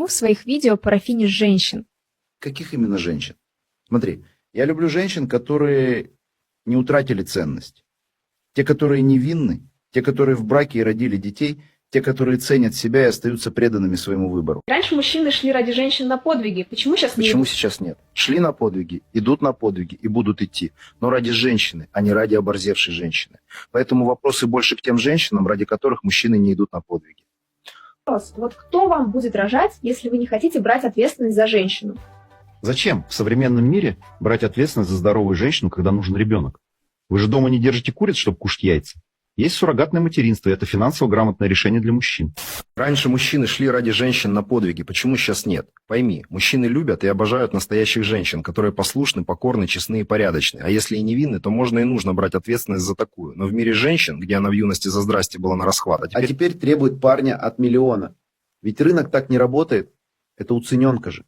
в своих видео парафинишь женщин? Каких именно женщин? Смотри, я люблю женщин, которые не утратили ценность. Те, которые невинны, те, которые в браке и родили детей, те, которые ценят себя и остаются преданными своему выбору. Раньше мужчины шли ради женщин на подвиги. Почему сейчас не Почему идут? сейчас нет? Шли на подвиги, идут на подвиги и будут идти. Но ради женщины, а не ради оборзевшей женщины. Поэтому вопросы больше к тем женщинам, ради которых мужчины не идут на подвиги. Вопрос. Вот кто вам будет рожать, если вы не хотите брать ответственность за женщину? Зачем в современном мире брать ответственность за здоровую женщину, когда нужен ребенок? Вы же дома не держите куриц, чтобы кушать яйца. Есть суррогатное материнство, и это финансово грамотное решение для мужчин. Раньше мужчины шли ради женщин на подвиги. Почему сейчас нет? Пойми, мужчины любят и обожают настоящих женщин, которые послушны, покорны, честны и порядочны. А если и невинны, то можно и нужно брать ответственность за такую. Но в мире женщин, где она в юности за здрасте была на расхват, А теперь требует парня от миллиона. Ведь рынок так не работает. Это уцененка же.